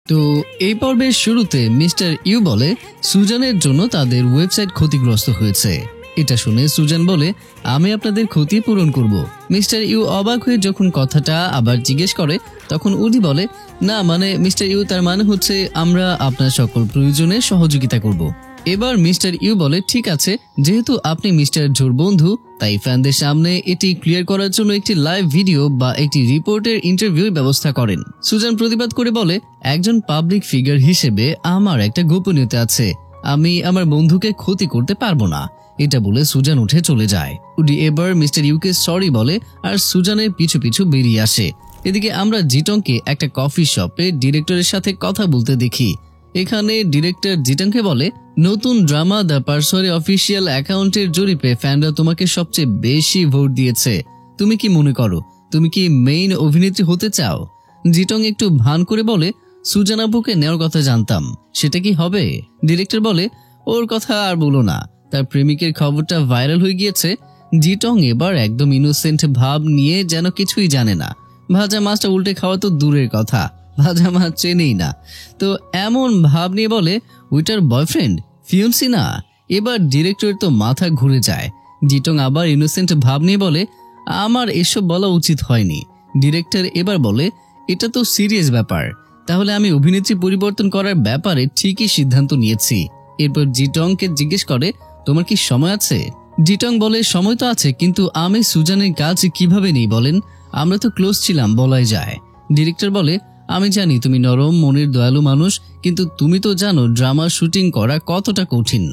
তো এই পর্বের শুরুতে মিস্টার ইউ বলে সুজানের জন্য তাদের ওয়েবসাইট ক্ষতিগ্রস্ত হয়েছে। এটা শুনে সুজান বলে আমি আপনাদের ক্ষতি পূরণ করব। মিস্টার ইউ অবাক হয়ে যখন কথাটা আবার জিজ্ঞেস করে তখন উডি বলে না মানে মিস্টার ইউ তার মানে হচ্ছে আমরা আপনার সকল প্রয়োজনে সহযোগিতা করব। এবার মিস্টার ইউ বলে ঠিক আছে, যেহেতু আপনি মিস্টার জোর বন্ধু তাই ফ্যানদের সামনে এটি ক্লিয়ার করার জন্য একটি লাইভ ভিডিও বা একটি রিপোর্টের ইন্টারভিউ ব্যবস্থা করেন। সুজান প্রতিবাদ করে বলে একজন পাবলিক ফিগার হিসেবে আমার একটা গোপনীয়তা আছে, আমি আমার বন্ধুকে ক্ষতি করতে পারবো না। এটা বলে সুজান উঠে চলে যায়। উডি এবার মিস্টার ইউকে সরি বলে আর সুজানের পিছু পিছু বেরিয়ে আসে। এদিকে আমরা জিটংকে একটা কফি শপে ডিরেক্টরের সাথে কথা বলতে দেখি। এখানে ডিরেক্টর জিটংকে বলে নতুন ড্রামা দ্য পারসোয়ারি অফিসিয়াল অ্যাকাউন্টের জরিপে ফ্যানরা তোমাকে সবচেয়ে বেশি ভোট দিয়েছে। তুমি কি মনে করো তুমি কি মেইন অভিনেত্রী হতে চাও? জিটং একটু ভান করে বলে সুজান আপুকে নেওয়ার কথা জানতাম, সেটা কি হবে? ডিরেক্টর বলে ওর কথা আর বলো না, তার প্রেমিকের খবরটা ভাইরাল হয়ে গিয়েছে। জিটং এবার একদম ইনোসেন্ট ভাব নিয়ে যেন কিছুই জানে না। ভাজা মাছটা উল্টে খাওয়া তো দূরের কথা, ভাজা মাছ চেনেই না। তো এমন ভাব নিয়ে বলে ওইটার বয়ফ্রেন্ড ফিয়ন্সি না। এবার ডিরেক্টরের তো মাথা ঘুরে যায়। জিটং আবার ইনোসেন্ট ভাব নিয়ে বলে আমার এসব বলা উচিত হয়নি। ডিরেক্টর এবার বলে এটা তো সিরিয়াস ব্যাপার, তাহলে আমি অভিনেত্রী পরিবর্তন করার ব্যাপারে ঠিকই সিদ্ধান্ত নিয়েছি। এরপর জিটংকে জিজ্ঞেস করে তোমার কি সময় আছে? জিটং বলে সময় তো আছে, কিন্তু আমি সুজানের কাজ কিভাবে নেই বলেন, আমরা তো ক্লোজ ছিলাম বলাই যায়। ডিরেক্টর বলে আমি জানি তুমি নরম মনের দয়ালু মানুষ, কিন্তু তুমি তো জানো ড্রামা শুটিং করা কতটা কঠিন,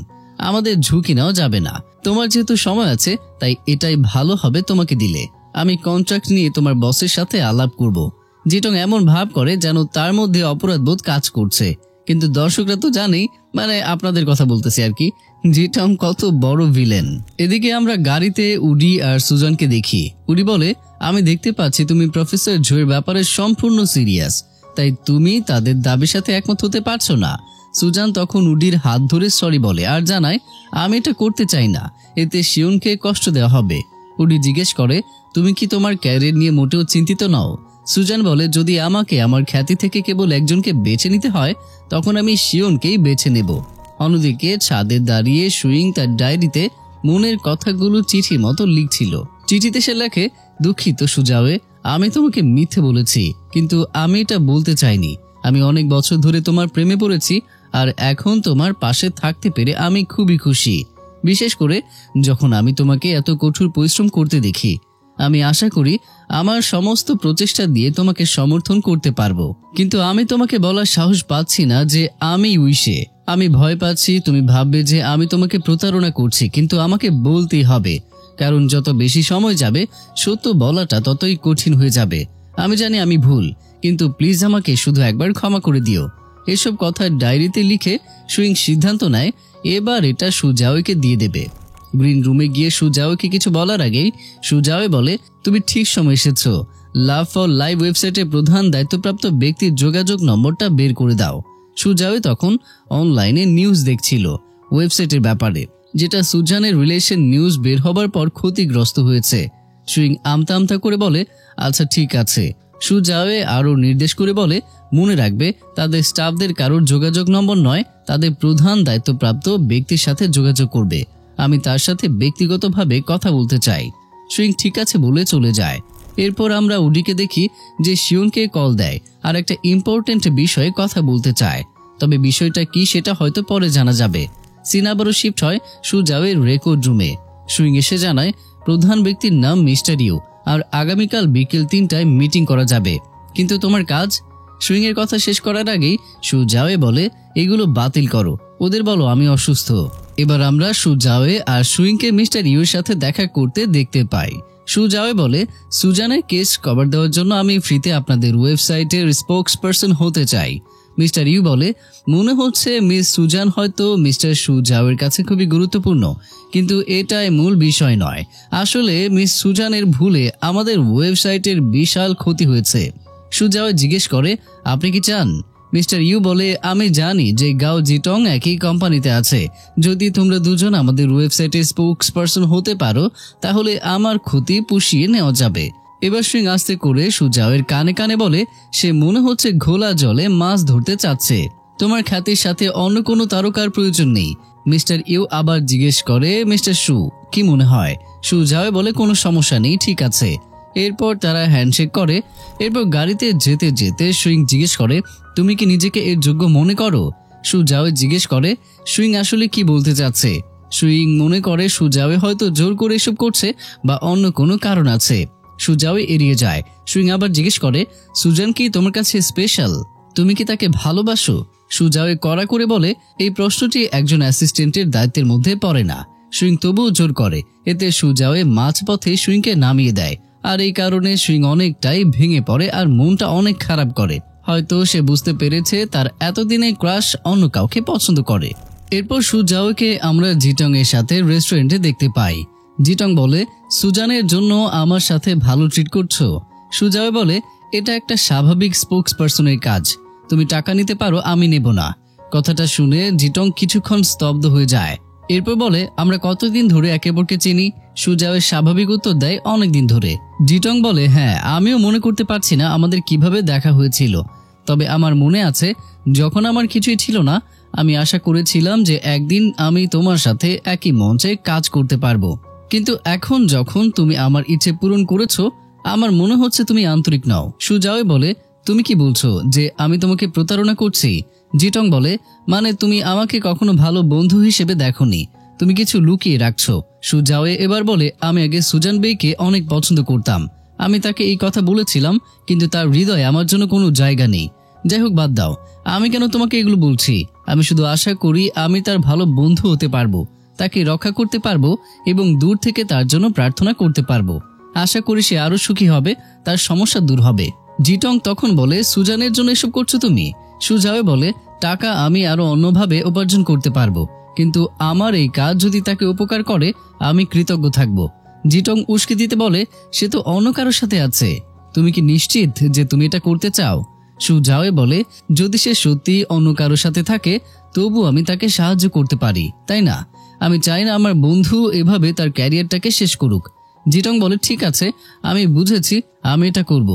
আমাদের ঝুঁকি নেওয়া যাবে না। তোমার যেহেতু সময় আছে তাই এটাই ভালো হবে তোমাকে দিলে। আমি কন্ট্রাক্ট নিয়ে তোমার বসের সাথে আলাপ করব। জিটং এমন ভাব করে যেন তার মধ্যে অপরাধবোধ কাজ করছে, কিন্তু দর্শকরা তো জানেই, মানে আপনাদের কথা বলতেছি আর কি, জিটং কত বড় ভিলেন। এদিকে আমরা গাড়িতে উডি আর সুজানকে দেখি। উডি বলে আমি দেখতে পাচ্ছি তুমি প্রফেসর জোয়ের ব্যাপারে সম্পূর্ণ সিরিয়াস, তাই তুমি তাদের দাবির সাথে একমত হতে পারছো না। সুজান তখন উডির হাত ধরে সরি বলে আর জানায় আমি এটা করতে চাই না, এতে শিওনকে কষ্ট দেওয়া হবে। উডি জিজ্ঞেস করে তুমি কি তোমার ক্যারিয়ার নিয়ে মোটেও চিন্তিত নও? সুজান বলে যদি আমাকে আমার খ্যাতি থেকে কেবল একজনকে বেছে নিতে হয় তখন আমি শিওনকেই বেছে নেব। অন্যদিকে ছাদে দাঁড়িয়ে সুইং তার ডায়েরিতে মনের কথাগুলো চিঠির মতো লিখছিল। চিঠিতে সে লেখে দুঃখিত সুজাওয়ে, আমি তোমাকে মিথ্যে বলেছি, কিন্তু আমি এটা বলতে চাইনি। আমি অনেক বছর ধরে তোমার প্রেমে পড়েছি আর এখন তোমার পাশে থাকতে পেরে আমি খুবই খুশি, বিশেষ করে যখন আমি তোমাকে এত কঠোর পরিশ্রম করতে দেখি। আমি আশা করি আমার সমস্ত প্রচেষ্টা দিয়ে তোমাকে সমর্থন করতে পারবো, কিন্তু আমি তোমাকে বলার সাহস পাচ্ছি না যে আমি উইশে। আমি ভয় পাচ্ছি তুমি ভাববে যে আমি তোমাকে প্রতারণা করছি, কিন্তু আমাকে বলতেই হবে, কারণ যত বেশি সময় যাবে সত্য বলাটা ততই কঠিন হয়ে যাবে। আমি জানি আমি ভুল, কিন্তু প্লিজ আমাকে শুধু একবার ক্ষমা করে দিও। এসব কথা ডায়েরিতে লিখে সুইং সিদ্ধান্ত নেয় এবার এটা সুজাওয়েকে দিয়ে দেবে। গ্রিন রুমে গিয়ে সুজাওয়েকে কিছু বলার আগেই সুজাওয়ে বলে তুমি ঠিক সময় এসেছো, লাভ ফর লাইভ ওয়েবসাইটের প্রধান দায়িত্বপ্রাপ্ত ব্যক্তির যোগাযোগ নম্বরটা বের করে দাও। সুজাওয়ে তখন অনলাইনে নিউজ দেখছিল ওয়েবসাইটের ব্যাপারে, যেটা সুজানের রিলেশন নিউজ বের হবার পর ক্ষতিগ্রস্ত হয়েছে। সুইং আমতা আমতা করে বলে আচ্ছা ঠিক আছে। সুজাওয়ে আরো নির্দেশ করে বলে মনে রাখবে তাদের স্টাফদের কারোর যোগাযোগ নম্বর নয়, তাদের প্রধান দায়িত্বপ্রাপ্ত ব্যক্তির সাথে যোগাযোগ করবে। আমি তার সাথে ব্যক্তিগতভাবে কথা বলতে চাই। সুইং ঠিক আছে বলে চলে যায়। এরপর আমরা উডিকে দেখি যে শিওনকে কল দেয় আর একটা ইম্পর্টেন্ট বিষয়ে কথা বলতে চায়, তবে বিষয়টা কি সেটা হয়তো পরে জানা যাবে। সিন আবারও শিফট হয় সুজাওয়ের রেকর্ড রুমে। সুইং এসে জানায় প্রধান ব্যক্তির নাম মিস্টার ইউ আর আগামীকাল বিকেল 3টায় মিটিং করা যাবে, কিন্তু তোমার কাজ? সুইং এর কথা শেষ করার আগেই সুজাওয়ে বলে এগুলো বাতিল করো, ওদের বলো আমি অসুস্থ। এবার আমরা সুজাওয়ে আর সুইংকে মিস্টার ইউর সাথে দেখা করতে দেখতে পাই। সুজাওয়ে বলে সুজানের কেস কভার দেওয়ার জন্য আমি ফ্রিতে আপনাদের ওয়েবসাইটের স্পোকস পারসন হতে চাই। মিস্টার ইউ বলে মনে হচ্ছে মিস সুজান হয়তো মিস্টার সুজাওয়ের কাছে খুবই গুরুত্বপূর্ণ, কিন্তু এটাই মূল বিষয় নয়। আসলে মিস সুজানের ভুলে আমাদের ওয়েবসাইটের বিশাল ক্ষতি হয়েছে। সুজাওয়ে জিজ্ঞেস করে আপনি কি চান? মিস্টার ইউ বলে আমি জানি যে গাও জিটং একই কোম্পানিতে আছে, যদি তোমরা দুজন আমাদের ওয়েবসাইটে স্পোকস পারসন হতে পারো তাহলে আমার ক্ষতি পুষিয়ে নেওয়া যাবে। এবার সুইং আস্তে করে সুজাওয়ের কানে কানে বলে সে মনে হচ্ছে ঘোলা জলে মাছ ধরতে চাচ্ছে। তোমার খ্যাতির সাথে অন্য কোনো তারকার প্রয়োজন নেই। মিস্টার ইউ আবার জিজ্ঞেস করে, মিস্টার সু কি মনে হয়? সুজাওয়ে বলে কোনো সমস্যা নেই, ঠিক আছে। এরপর তারা হ্যান্ডশেক করে। এরপর গাড়িতে যেতে যেতে সুইং জিজ্ঞেস করে, তুমি কি নিজেকে এর যোগ্য মনে করো? সুজাওয়ে জিজ্ঞেস করে সুইং আসলে কি বলতে চাচ্ছে। সুইং মনে করে সুজাওয়ে হয়তো জোর করে এসব করছে বা অন্য কোনো কারণ আছে। সুজাওয়ে এড়িয়ে যায়। সুইং আবার জিজ্ঞেস করে, সুজান কি তোমার কাছে স্পেশাল? তুমি কি তাকে ভালোবাসো? সুজাওয়ে কড়া করে বলে, এই প্রশ্নটি একজন অ্যাসিস্ট্যান্টের দায়িত্বের মধ্যে পড়ে না। সুইং তবুও জোর করে। এতে সুজাওয়ে মাঝপথে সুইংকে নামিয়ে দেয়। আর এই কারণে সুইং অনেকটাই ভেঙে পড়ে আর মনটা অনেক খারাপ করে। হয়তো সে বুঝতে পেরেছে তার এতদিনের ক্রাশ অন্য কাউকে পছন্দ করে। এরপর সুজাওয়েকে আমরা জিটং এর সাথে রেস্টুরেন্টে দেখতে পাই। জিটং বলে, সুজানের জন্য আমার সাথে ভালো ট্রিট করছো? সুজাওয়ে বলে, এটা একটা স্বাভাবিক স্পোক্স পার্সনের কাজ। তুমি টাকা নিতে পারো, আমি নেব না। কথাটা শুনে জিটং কিছুক্ষণ স্তব্ধ হয়ে যায়। এরপর বলে, আমরা কতদিন ধরে একে অপরকে চিনি? সুজাওয়ে স্বাভাবিক উত্তর দেয়, অনেকদিন ধরে। জিটং বলে, হ্যাঁ, আমিও মনে করতে পারছি না আমাদের কিভাবে দেখা হয়েছিল। তবে আমার মনে আছে যখন আমার কিছুই ছিল না, আমি আশা করেছিলাম যে একদিন আমি তোমার সাথে একই মঞ্চে কাজ করতে পারবো। কিন্তু এখন যখন তুমি আমার ইচ্ছে পূরণ করেছো, আমার মনে হচ্ছে তুমি আন্তরিক নও। সুজাওয়ে বলে, তুমি কি বলছো যে আমি তোমাকে প্রতারণা করছি? জিটং বলে, মানে তুমি আমাকে কখনো ভালো বন্ধু হিসেবে দেখোনি, তুমি কিছু লুকিয়ে রাখছো। সুজাওয়ে এবার বলে, আমি আগে সুজান বেইকে অনেক পছন্দ করতাম। আমি তাকে এই কথা বলেছিলাম, কিন্তু তার হৃদয়ে আমার জন্য কোনো জায়গা নেই। যাই হোক, বাদ দাও, আমি কেন তোমাকে এগুলো বলছি? আমি শুধু আশা করি আমি তার ভালো বন্ধু হতে পারবো, তাকে রক্ষা করতে পারবো এবং দূর থেকে তার জন্য প্রার্থনা করতে পারবো। আশা করি সে আরো সুখী হবে, তার সমস্যা দূর হবে। জিটং তখন বলে, সুজানের জন্য এসব করছো তুমি? সুজাওয়ে বলে, টাকা আমি আরো অন্যভাবে উপার্জন করতে পারবো, কিন্তু আমার এই কাজ যদি তাকে উপকার করে আমি কৃতজ্ঞ থাকব। জিটং উস্কে দিতে বলে, সে তো অন্য কারোর সাথে আছে। তুমি কি নিশ্চিত যে তুমি এটা করতে চাও? সুজাওয়ে বলে, যদি সে সত্যি অন্য কারোর সাথে থাকে তবু আমি তাকে সাহায্য করতে পারি, তাই না? আমি চাই না আমার বন্ধু এভাবে তার ক্যারিয়ারটাকে শেষ করুক। জিটং বলে, ঠিক আছে, আমি বুঝেছি, আমি এটা করব।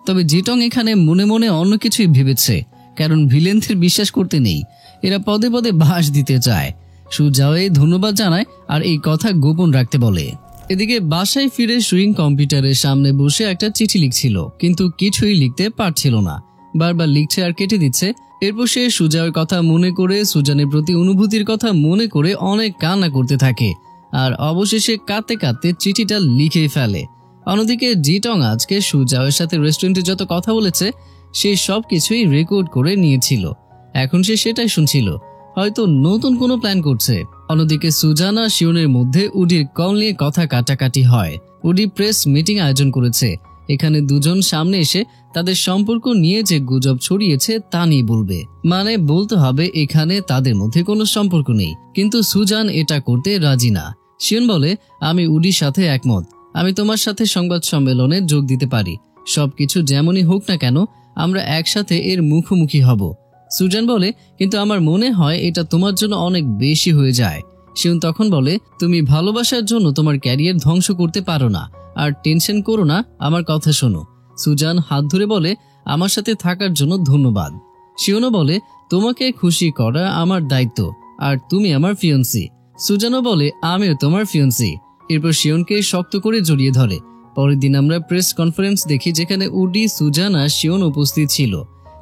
তবে জিটং এখানে মনে মনে অন্য কিছুই ভেবেছে, কারণ ভিলেনদের বিশ্বাস করতে নেই, এরা পদে পদে বাস দিতে চায়। সুজাওয়ে ধন্যবাদ জানায় আর এই কথা গোপন রাখতে বলে। এদিকে বাসায় ফিরে সুইং কম্পিউটারের সামনে বসে একটা চিঠি লিখছিল, কিন্তু কিছুই লিখতে পারছিল না। বারবার লিখছে আর কেটে দিচ্ছে। এরপর সে সুজাওয়ের কথা মনে করে, সুজানের প্রতি অনুভূতির কথা মনে করে অনেক কান্না করতে থাকে আর অবশেষে কাঁদতে কাঁদতে চিঠিটা লিখে ফেলে। অন্যদিকে জিটং আজকে সুজাওয়ের সাথে রেস্টুরেন্টে যত কথা বলেছে সে সব কিছুই রেকর্ড করে নিয়েছিল। এখন সে সেটাই শুনছিল, হয়তো নতুন কোনো প্ল্যান করছে। অন্যদিকে সুজান আর শিওনের মধ্যে উডির কল নিয়ে কথা কাটাকাটি হয়। উডি প্রেস মিটিং আয়োজন করেছে, এখানে দুজন সামনে এসে তাদের সম্পর্ক নিয়ে যে গুজব ছড়িয়েছে তা নিয়ে বলবে। মানে বলতে হবে এখানে তাদের মধ্যে কোনো সম্পর্ক নেই, কিন্তু সুজান এটা করতে রাজি না। শিওন বলে, আমি উডির সাথে একমত, আমি তোমার সাথে সংবাদ সম্মেলনে যোগ দিতে পারি। সবকিছু যেমনই হোক না কেন আমরা একসাথে এর মুখোমুখি হব। সুজান বলে, কিন্তু আমার মনে হয় এটা তোমার জন্য অনেক বেশি হয়ে যায়। শিওন তখন বলে, তুমি ভালোবাসার জন্য তোমার ক্যারিয়ার ধ্বংস করতে পারো না, আর টেনশন করো না, আমার কথা শোনো। সুজান হাত ধরে বলে, আমার সাথে থাকার জন্য ধন্যবাদ। শিওনও বলে, তোমাকে খুশি করা আমার দায়িত্ব, আর তুমি আমার ফিয়ন্সি। সুজানও বলে, আমিও তোমার ফিয়ন্সি। এরপর শিওনকে শক্ত করে জড়িয়ে ধরে। পরের দিন আমরা প্রেস কনফারেন্স দেখি, যেখানে উডি, সুজান আর শিওন উপস্থিত ছিল।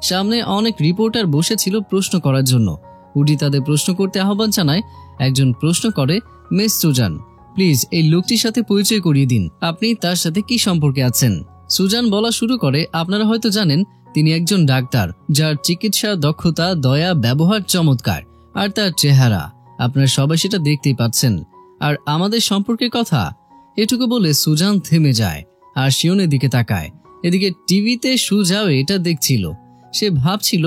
সামনে অনেক রিপোর্টার বসেছিল প্রশ্ন করার জন্য। উডি তাদের প্রশ্ন করতে আহ্বান জানায়। একজন প্রশ্ন করে, মিস সুজান, প্লিজ এই লোকটির সাথে পরিচয় করিয়ে দিন, আপনি তার সাথে কি সম্পর্কে আছেন? সুজান বলা শুরু করে, আপনারা হয়তো জানেন তিনি একজন ডাক্তার যার চিকিৎসা দক্ষতা, দয়া, ব্যবহার চমৎকার, আর তার চেহারা আপনারা সবাই সেটা দেখতেই পাচ্ছেন। আর আমাদের সম্পর্কের কথা, এটুকু বলে সুজান থেমে যায় আর শিওনের দিকে তাকায়। এদিকে টিভিতে সুজাও এটা দেখছিল। সে ভাবছিল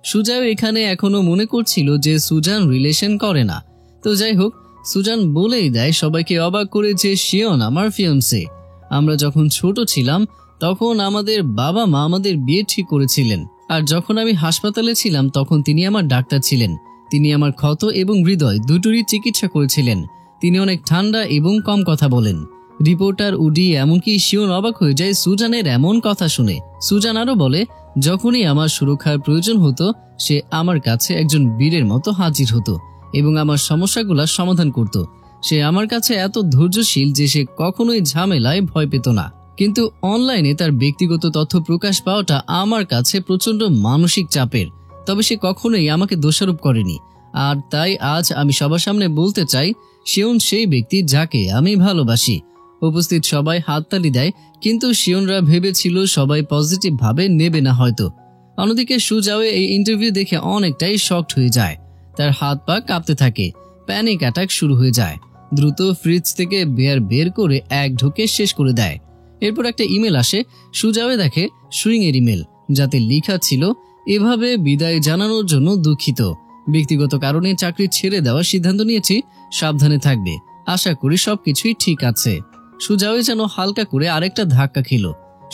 সুজাও এখানে এখনো মনে করছিল যে সুজান রিলেশন করে না। তো যাই হোক, সুজান বলেই দেয় সবাইকে অবাক করে যে শিওন আমার ফিয়ন্সে। আমরা যখন ছোট ছিলাম তখন আমাদের বাবা মা আমাদের বিয়ে ঠিক করেছিলেন, আর যখন আমি হাসপাতালে ছিলাম তখন তিনি আমার ডাক্তার ছিলেন। তিনি আমার ক্ষত এবং হৃদয় দুটোরই চিকিৎসা করেছিলেন। তিনি অনেক ঠান্ডা এবং কম কথা বলেন। রিপোর্টার উডি এমনকি শিওন অবাক হয়ে যায় সুজানের এমন কথা শুনে। সুজান আরো বলে, যখনই আমার সুরক্ষার প্রয়োজন হতো সে আমার কাছে একজন বীরের মতো হাজির হতো এবং আমার সমস্যাগুলো সমাধান করত। সে আমার কাছে এত ধৈর্যশীল যে সে কখনোই ঝামেলায় ভয় পেত না। কিন্তু অনলাইনে তার ব্যক্তিগত তথ্য প্রকাশ পাওয়াটা আমার কাছে প্রচন্ড মানসিক চাপের। তবে সে কখনোই আমাকে দোষারোপ করেনি। আর তাই আজ আমি সবার সামনে বলতে চাই, শিওন সেই ব্যক্তি যাকে আমি ভালোবাসি। উপস্থিত সবাই হাততালি দেয়, কিন্তু শিওনরা ভেবেছিল সবাই পজিটিভ ভাবে নেবে না হয়তো। অন্যদিকে সুজাও এই ইন্টারভিউ দেখে অনেকটাই শকড হয়ে যায়। তার হাত পা কাঁপতে থাকে, প্যানিক অ্যাটাক শুরু হয়ে যায়। দ্রুত ফ্রিজ থেকে বিয়ার বের করে এক ঢোকে শেষ করে দেয়। এরপর একটা ইমেল আসে। সুজাও দেখে সুইং এর ইমেল, যাতে লেখা ছিল, এভাবে বিদায় জানানোর জন্য দুঃখিত। ব্যক্তিগত কারণে চাকরি ছেড়ে দেওয়ার সিদ্ধান্ত নিয়েছি, সাবধানে থাকবে। আশা করি সবকিছুই ঠিক আছে। সুজাও যেন হালকা করে আরেকটা ধাক্কা খেল।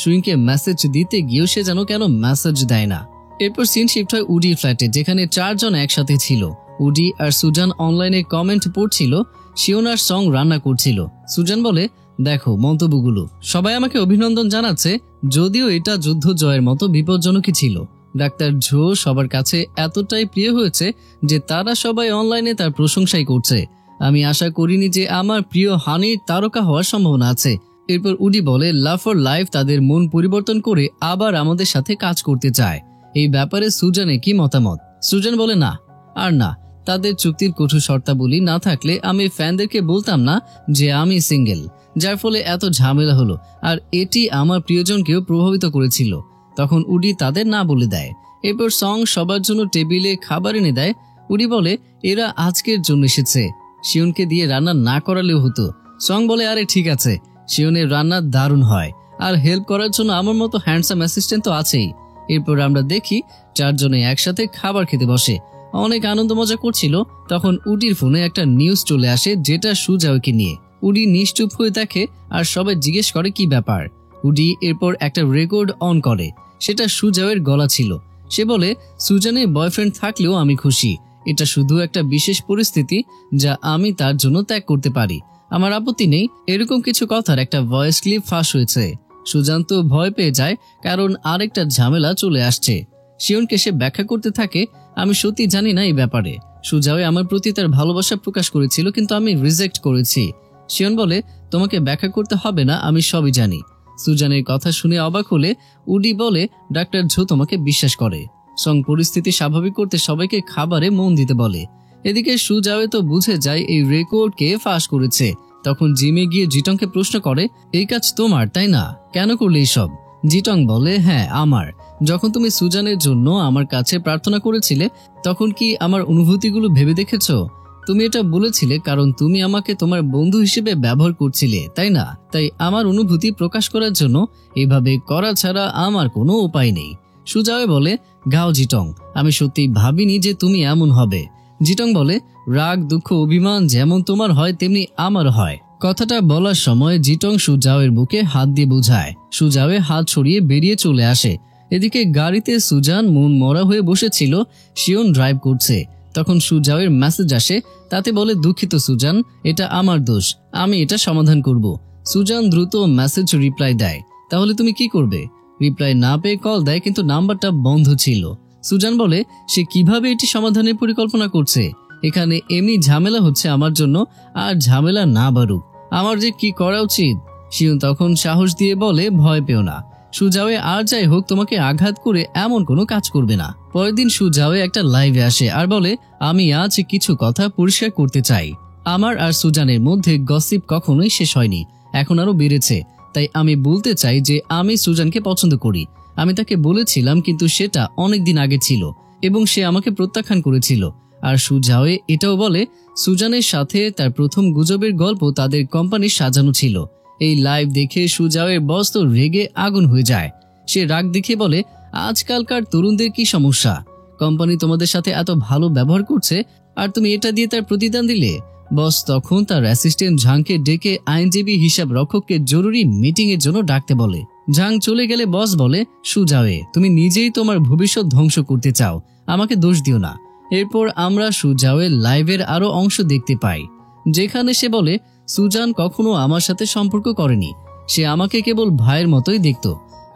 সুইংকে মেসেজ দিতে গিয়েও সে যেন কেন মেসেজ দেয় না। এরপর সিন শিফট হয় উডির ফ্ল্যাটে, যেখানে 4 জন একসাথে ছিল। উডি আর সুজান অনলাইনে কমেন্ট পড়ছিল, শিওন আর সং রান্না করছিল। সুজান বলে, দেখো মন্তব্যগুলো, সবাই আমাকে অভিনন্দন জানাচ্ছে, যদিও এটা যুদ্ধ জয়ের মতো বিপজ্জনকই ছিল। ডাক্তার ঝো সবার কাছে এতটাই প্রিয় হয়েছে যে তারা সবাই অনলাইনে তার প্রশংসাই করছে। আমি আশা করিনি যে আমার প্রিয় হানির তারকা হওয়ার সম্ভাবনা আছে। এরপর উডি বলে, লাভ ফর লাইফ তাদের মন পরিবর্তন করে আবার আমাদের সাথে কাজ করতে চায়। এই ব্যাপারে সুজানের কি মতামত? সুজান বলে, না আর না, তাদের চুক্তির কঠোর শর্তাবলী না থাকলে আমি ফ্যানদেরকে বলতাম না যে আমি সিঙ্গেল, যার ফলে এত ঝামেলা হলো, আর এটি আমার প্রিয়জনকেও প্রভাবিত করেছিল। তখন উডি তাদের না বলে দেয়। এরপর সং সবার জন্য টেবিলে খাবার এনে দেয়। উডি বলে, এরা আজকের জন্য এসেছে, শিওনকে দিয়ে রান্না না করালেও হতো। সং বলে, আরে ঠিক আছে, শিওনের রান্না দারুণ হয়, আর হেল্প করার জন্য আমার মতো হ্যান্ডসাম অ্যাসিস্ট্যান্ট তো আছেই। এরপর আমরা দেখি 4 জনে একসাথে খাবার খেতে বসে, অনেক আনন্দ মজা করছিল। তখন উডির ফোনে একটা নিউজ চলে আসে, যেটা সুজাওকে নিয়ে। উডি নিশ্চুপ হয়ে দেখে, আর সবাই জিজ্ঞেস করে কি ব্যাপার। উডি এরপর একটা রেকর্ড অন করে, সেটা সুজাওয়ের গলা ছিল। সে বলে, সুজানের বয়ফ্রেন্ড থাকলেও আমি খুশি। এটা শুধু একটা বিশেষ পরিস্থিতি যা আমি তার জন্য ত্যাগ করতে পারি। আমার আপত্তি নেই। এরকম কিছু কথার একটা ভয়েস ক্লিপ ফাঁস হয়েছে। সুজান তো ভয় পেয়ে যায়, কারণ আরেকটা ঝামেলা চলে আসছে। শিওনকে সে ব্যাখ্যা করতে থাকে, আমি সত্যি জানি না এই ব্যাপারে। সুজাও আমার প্রতি তার ভালোবাসা প্রকাশ করেছিল, কিন্তু আমি রিজেক্ট করেছি। শিওন বলে, তোমাকে ব্যাখ্যা করতে হবে না, আমি সবই জানি। সুজানের কথা শুনে অবাক হলে উডি বলে, ডাক্তার ঝো তোমাকে বিশ্বাস করে। সং পরিস্থিতি স্বাভাবিক করতে সবাইকে খাবারে মন দিতে বলে। এদিকে সুজাও তো বুঝে যায় এই রেকর্ড কে ফাঁস করেছে। তখন জিমে গিয়ে জিটংকে প্রশ্ন করে, এই কাজ তোমার তাই না, কেন করলে এইসব? জিটং বলে, হ্যাঁ আমার। যখন তুমি সুজানের জন্য আমার কাছে প্রার্থনা করেছিলে, তখন কি আমার অনুভূতিগুলো ভেবে দেখেছো? তুমি এটা বলেছিলে কারণ তুমি আমাকে তোমার বন্ধু হিসেবে ব্যবহার করছিলে, তাই না? তাই আমার অনুভূতি প্রকাশ করার জন্য এভাবে করা ছাড়া আমার কোনো উপায় নেই। সুজাও বলে, গাও জিটং, আমি সত্যি ভাবিনি যে তুমি এমন হবে। জিটং বলে, রাগ দুঃখ অভিমান যেমন তোমার হয় তেমনি আমার হয়। কথাটা বলার সময় জিটং সুজাওয়ের বুকে হাত দিয়ে বুঝায়। সুজাওয়ে হাত ছড়িয়ে বেরিয়ে চলে আসে। এদিকে গাড়িতে সুজান মন মরা হয়ে বসেছিল, শিওন ড্রাইভ করছে। তখন সুজাওয়ের মেসেজ আসে, তাতে বলে, দুঃখিত সুজান, এটা আমার দোষ, আমি এটা সমাধান করব। সুজান দ্রুত মেসেজ রিপ্লাই দেয়, তাহলে তুমি কি করবে? রিপ্লাই না পেয়ে কল দেয়, কিন্তু নাম্বারটা বন্ধ ছিল। সুজান বলে, সে কিভাবে এটি সমাধানের পরিকল্পনা করছে। এখানে এমনি ঝামেলা হচ্ছে আমার জন্য, আর ঝামেলা না বাড়ুক। আমার যে কি করা উচিত? শিওন তখন সাহস দিয়ে বলে, ভয় পেও না, সুজাওয়ে আর যাই হোক তোমাকে আঘাত করে এমন কোনো কাজ করবে না। পরের দিন সুজাওয়ে একটা লাইভে আসে আর বলে, আমি আজ কিছু কথা পরিষ্কার করতে চাই। আমার আর সুজানের মধ্যে গসিপ কখনোই শেষ হয়নি, এখন আরো বেড়েছে। তাই আমি বলতে চাই যে আমি সুজানকে পছন্দ করি। আমি তাকে বলেছিলাম, কিন্তু সেটা অনেকদিন আগে ছিল এবং সে আমাকে প্রত্যাখ্যান করেছিল। আর সুজাওয়ে এটাও বলে, সুজানের সাথে তার প্রথম গুজবের গল্প তাদের কোম্পানি সাজানো ছিল। এই লাইভ দেখে সুজাওয়ের বস তো রেগে আগুন হয়ে যায়। সে রাগ দেখিয়ে বলে, আজকালকার তরুণদের কি সমস্যা? কোম্পানি তোমাদের সাথে এত ভালো ব্যবহার করছে, আর তুমি এটা দিয়ে তার প্রতিদান দিলে। বস তখন তার অ্যাসিস্ট্যান্ট ঝাংকে ডেকে আইনজীবী হিসাব রক্ষককে জরুরি মিটিং এর জন্য ডাকতে বলে। ঝাং চলে গেলে বস বলে, সুজাওয়ে, তুমি নিজেই তোমার ভবিষ্যৎ ধ্বংস করতে চাও, আমাকে দোষ দিও না। এরপর আমরা সুজাওয়ের লাইভের আরো অংশ দেখতে পাই, যেখানে সে বলে, সুজান কখনো আমার সাথে সম্পর্ক করেনি। সে আমাকে কেবল ভাইয়ের মতোই দেখত।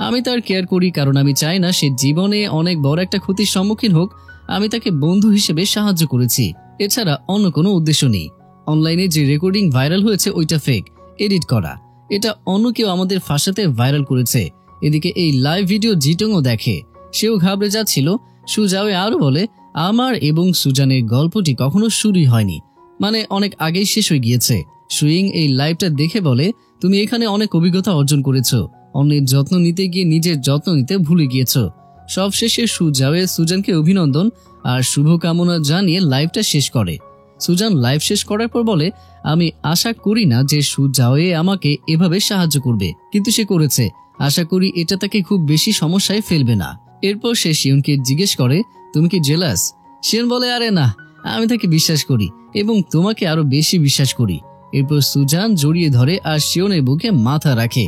আমি তার কেয়ার করি কারণ আমি চাই না সে জীবনে অনেক বড় একটা ক্ষতির সম্মুখীন হোক। আমি তাকে বন্ধু হিসেবে সাহায্য করেছি, এছাড়া অন্য কোনো উদ্দেশ্য নেই। অনলাইনে যে রেকর্ডিং ভাইরাল হয়েছে ওইটা ফেক, এডিট করা। এটা অন্য কেউ আমাদের ফাঁসাতে ভাইরাল করেছে। এদিকে এই লাইভ ভিডিও জিটংও দেখে, সেও ঘাবড়ে যাচ্ছিল। সুজাওয়ে আরো বলে, আমার এবং সুজানের গল্পটি কখনো শুরুই হয়নি, মানে অনেক আগেই শেষ হয়ে গিয়েছে। সুইং এই লাইভটা দেখে বলে, তুমি এখানে অনেক অভিজ্ঞতা অর্জন করেছো, অন্যের যত্ন নিতে গিয়ে নিজের যত্ন নিতে ভুলে গিয়েছো। সবশেষে সুজাওয়ে সুজানকে অভিনন্দন আর শুভকামনা জানিয়ে লাইভটা শেষ করে। সুজান লাইভ শেষ করার পর বলে, আমি আশা করি না যে সুজাওয়ে আমাকে এভাবে সাহায্য করবে, কিন্তু সে করেছে। আশা করি এটা তাকে খুব বেশি সমস্যায় ফেলবে না। এরপর সে শিওনকে জিজ্ঞেস করে, তুমি কি জেলাস? শিওন বলে, আরে না, আমি তাকে বিশ্বাস করি এবং তোমাকে আরো বেশি বিশ্বাস করি। এরপর সুজান জড়িয়ে ধরে আর শিওনের বুকে মাথা রাখে।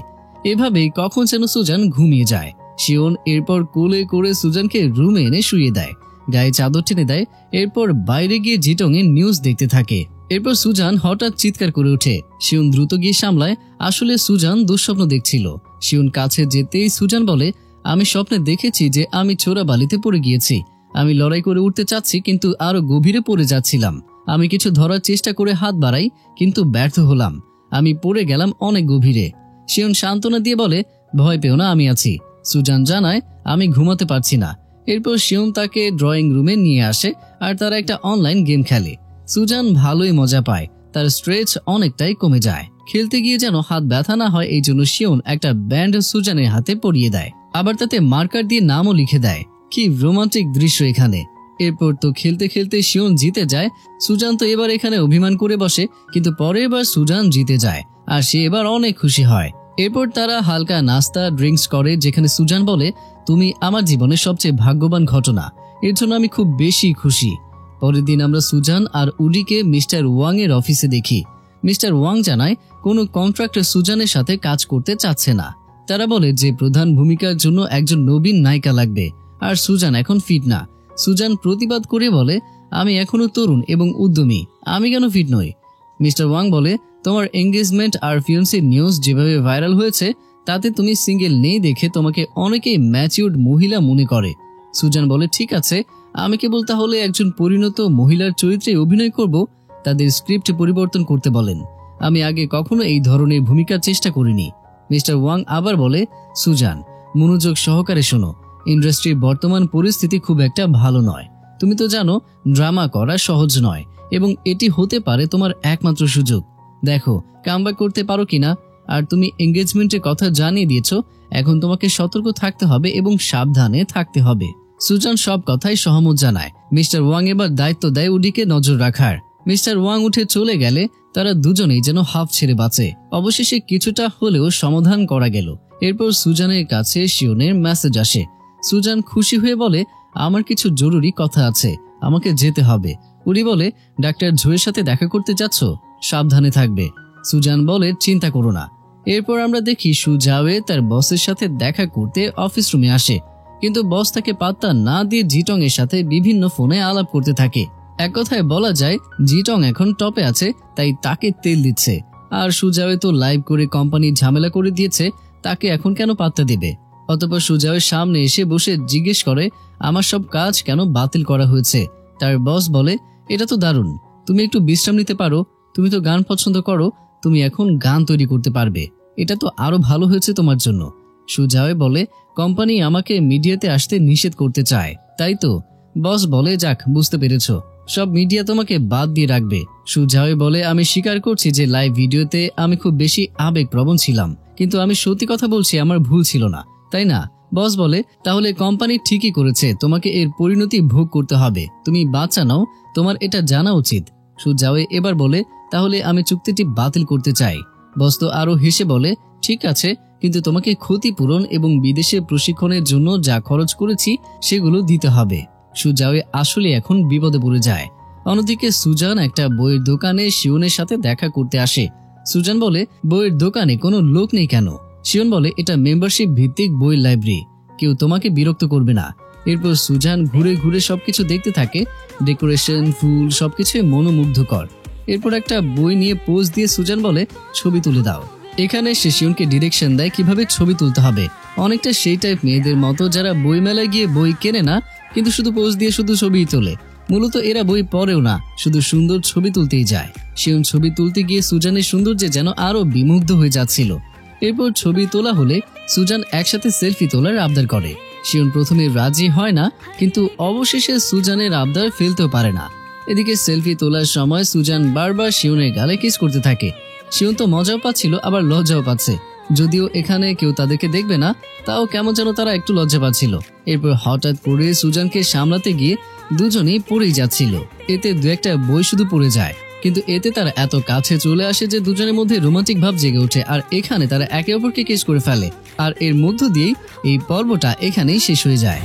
এভাবেই কখন যেন সুজান ঘুমিয়ে যায়। শিওন এরপর কোলে করে সুজানকে রুমে এনে শুইয়ে দেয়, গায়ে চাদর টেনে দেয়। এরপর বাইরে গিয়ে জিটং এর নিউজ দেখতে থাকে। এরপর সুজান হঠাৎ চিৎকার করে ওঠে। শিওন দ্রুত গিয়ে সামলায়, আসলে সুজান দুঃস্বপ্ন দেখছিল। শিওন কাছে যেতেই সুজান বলে, আমি স্বপ্নে দেখেছি যে আমি চোরা বালিতে পড়ে গিয়েছি। আমি লড়াই করে উঠতে চাচ্ছি কিন্তু আরো গভীরে পড়ে যাচ্ছিলাম। আমি কিছু ধরার চেষ্টা করে হাত বাড়াই কিন্তু ব্যর্থ হলাম। আমি পড়ে গেলাম অনেক গভীরে। শিওন সান্ত্বনা দিয়ে বলে, ভয় পেও না, আমি আছি। সুজান জানায়, আমি ঘুমাতে পারছি না। এরপর শিওন তাকে ড্রয়িং রুমে নিয়ে আসে আর তারা একটা অনলাইন গেম খেলে। সুজান ভালোই মজা পায়, তার স্ট্রেচ অনেকটাই কমে যায়। খেলতে গিয়ে যেন হাত ব্যথা না হয় এই জন্য শিওন একটা ব্যান্ড সুজানের হাতে পরিয়ে দেয়, আবার তাতে মার্কার দিয়ে নামও লিখে দেয়। কি রোমান্টিক দৃশ্য এখানে। এরপর তো খেলতে খেলতে শিওন জিতে যায়। সুজান তো এবার এখানে অভিমান করে বসে, কিন্তু পরের বার সুজান জিতে যায় আর সে এবার অনেক খুশি হয়। এরপর তারা হালকা নাস্তা ড্রিঙ্কস করে, যেখানে সুজান বলে, তুমি আমার জীবনের সবচেয়ে ভাগ্যবান ঘটনা, এর জন্য আমি খুব বেশি খুশি। পরের দিন আমরা সুজান আর উডিকে মিস্টার ওয়াং এর অফিসে দেখি। মিস্টার ওয়াং জানায় কোনো কন্ট্রাক্টর সুজানের সাথে কাজ করতে চাচ্ছে না। তারা বলে যে প্রধান ভূমিকার জন্য একজন নবীন নায়িকা লাগবে আর সুজান এখন ফিট না। সুজান প্রতিবাদ করে বলে, আমি এখনো তরুণ এবং উদ্যমী, আমি কেন ফিট নই? মিস্টার ওয়াং বলে, তোমার এঙ্গেজমেন্ট আর ফিয়ান্সির নিউজ যেভাবে ভাইরাল হয়েছে তাতে তুমি সিঙ্গেল নেই দেখে তোমাকে অনেকেই ম্যাচিউরড মহিলা মনে করে। সুজান বলে, ঠিক আছে, আমি কেবল তাহলে একজন পরিণত মহিলার চরিত্রে অভিনয় করব। তাদের স্ক্রিপ্ট পরিবর্তন করতে বলেন। আমি আগে কখনো এই ধরনের ভূমিকার চেষ্টা করিনি। মিস্টার ওয়াং আবার বলে, সুজান মনোযোগ সহকারে শোনো, ইন্ডাস্ট্রির বর্তমান পরিস্থিতি খুব একটা ভালো নয়। তুমি তো জানো ড্রামা করা সহজ নয় এবং এটি হতে পারে তোমার একমাত্র সুযোগ। দেখো কামব্যাক করতে পারো কিনা। আর তুমি এঙ্গেজমেন্টের কথা জানিয়ে দিয়েছো, এখন তোমাকে সতর্ক থাকতে হবে এবং সাবধানে থাকতে হবে। সুজান সব কথাই সহমত জানায়। মিস্টার ওয়াং এবার দায়িত্ব দেয় উডিকে নজর রাখার। মিস্টার ওয়াং উঠে চলে গেলে তারা দুজনেই যেন হাফ ছেড়ে বাঁচে। অবশেষে কিছুটা হলেও সমাধান করা গেল। এরপর সুজানের কাছে শিওনের মেসেজ আসে। সুজান খুশি হয়ে বলে, আমার কিছু জরুরি কথা আছে, আমাকে যেতে হবে। উডি বলে, ডাক্তার ঝোয়ের সাথে দেখা করতে যাচ্ছ? সাবধানে থাকবে। সুজান বলে, চিন্তা করো না। এরপর আমরা দেখি সুজাওয়ে তার বসের সাথে দেখা করতে অফিস রুমে আসে, কিন্তু বস তাকে পাত্তা না দিয়ে জিটং এর সাথে বিভিন্ন ফোনে আলাপ করতে থাকে। এক কথায় বলা যায় জিটং এখন টপে আছে, তাই তাকে তেল দিচ্ছে। আর সুজাওয়ে তো লাইভ করে কোম্পানি ঝামেলা করে দিয়েছে, তাকে এখন কেন পাত্তা দেবে? অতঃপর সুজাওয়ের সামনে এসে বসে জিজ্ঞেস করে, আমার সব কাজ কেন বাতিল করা হয়েছে? তার বস বলে, এটা তো দারুণ, তুমি একটু বিশ্রাম নিতে পারো, তুমি তো গান পছন্দ করো, তুমি এখন গান তৈরি করতে পারবে, এটা তো আরো ভালো হয়েছে তোমার জন্য। সুজাওয়ে বলে, কোম্পানি আমাকে মিডিয়াতে আসতে নিষেধ করতে চায়, তাই তো? বস বলে, যাক, বুঝতে পেরেছো, সব মিডিয়া তোমাকে বাদ দিয়ে রাখবে। সুজাওয়ে বলে, আমি স্বীকার করছি যে লাইভ ভিডিওতে আমি খুব বেশি আবেগপ্রবণ ছিলাম, কিন্তু আমি সত্যি কথা বলছি, আমার ভুল ছিল না, তাই না? বস বলে, তাহলে কোম্পানি ঠিকই করেছে, তোমাকে এর পরিণতি ভোগ করতে হবে, তুমি বাচ্চা নাও, তোমার এটা জানা উচিত। সুজাওয়ে এবার বলে, তাহলে আমি চুক্তিটি বাতিল করতে চাই। বস তো আরো হেসে বলে, ঠিক আছে, কিন্তু তোমাকে ক্ষতিপূরণ এবং বিদেশে প্রশিক্ষণের জন্য যা খরচ করেছি সেগুলো দিতে হবে। সুজাওয়ে আসলে এখন বিপদে পড়ে যায়। অন্যদিকে সুজান একটা বইয়ের দোকানে শিওনের সাথে দেখা করতে আসে। সুজান বলে, বইয়ের দোকানে কোনো লোক নেই কেন? শিওন বলে, এটা মেম্বারশিপ ভিত্তিক বইয়ের লাইব্রেরি, কেউ তোমাকে বিরক্ত করবে না। এরপর সুজান ঘুরে ঘুরে সবকিছু দেখতে থাকে, ডেকোরেশন, ফুল, সবকিছুই মনোমুগ্ধকর। এরপর একটা বই নিয়ে পোজ দিয়ে সুজান বলে ছবি তুলে দাও। এখানে সে শিউনকে ডিরেকশন দেয় কিভাবে ছবি তুলতে হবে, অনেকটা সেই টাইপ মেয়েদের মতো যারা বই মেলায় গিয়ে বই কেনে না কিন্তু শুধু পোজ দিয়ে শুধু ছবিই তোলে। মূলত এরা বই পড়েও না, শুধু সুন্দর ছবি তুলতেই যায়। শিউন ছবি তুলতে গিয়ে সুজানের সৌন্দর্যে যেন আরো বিমুগ্ধ হয়ে যাচ্ছিল। এরপর ছবি তোলা হলে সুজান একসাথে সেলফি তোলার আবদার করে। শিউন প্রথমে রাজি হয় না, কিন্তু অবশেষে সুজানের আবদার ফেলতেও পারে না। এদিকে সেলফি তোলার সময় সুজান বারবার শিউনের গালে কিস করতে থাকে। শিউন তো মজাও পাচ্ছিল আবার লজ্জাও পাচ্ছে, যদিও এখানে কেউ তাদেরকে দেখবে না, তাও কেমন যেন তারা একটু লজ্জা পাচ্ছিল। এরপর হঠাৎ করে সুজানকে সামলাতে গিয়ে দুজনেই পড়েই যাচ্ছিল। এতে দু একটা বই শুধু পড়ে যায়, কিন্তু এতে তারা এত কাছে চলে আসে যে দুজনের মধ্যে রোমান্টিক ভাব জেগে ওঠে, আর এখানে তারা একে অপরকে কিস করে ফেলে। আর এর মধ্য দিয়েই এই পর্বটা এখানেই শেষ হয়ে যায়।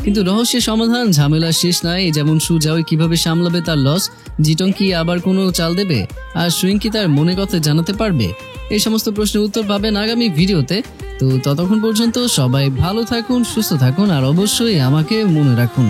কিন্তু রহস্যের সমাধান ঝামেলা শেষ নাই। যেমন সুজাওই কিভাবে সামলাবে তার লস, জিটং কি আবার কোনো চাল দেবে, আর সুইং কি তার মনে কথা জানাতে পারবে, এই সমস্ত প্রশ্নের উত্তর পাবেন আগামী ভিডিওতে। তো ততক্ষণ পর্যন্ত সবাই ভালো থাকুন, সুস্থ থাকুন, আর অবশ্যই আমাকে মনে রাখুন।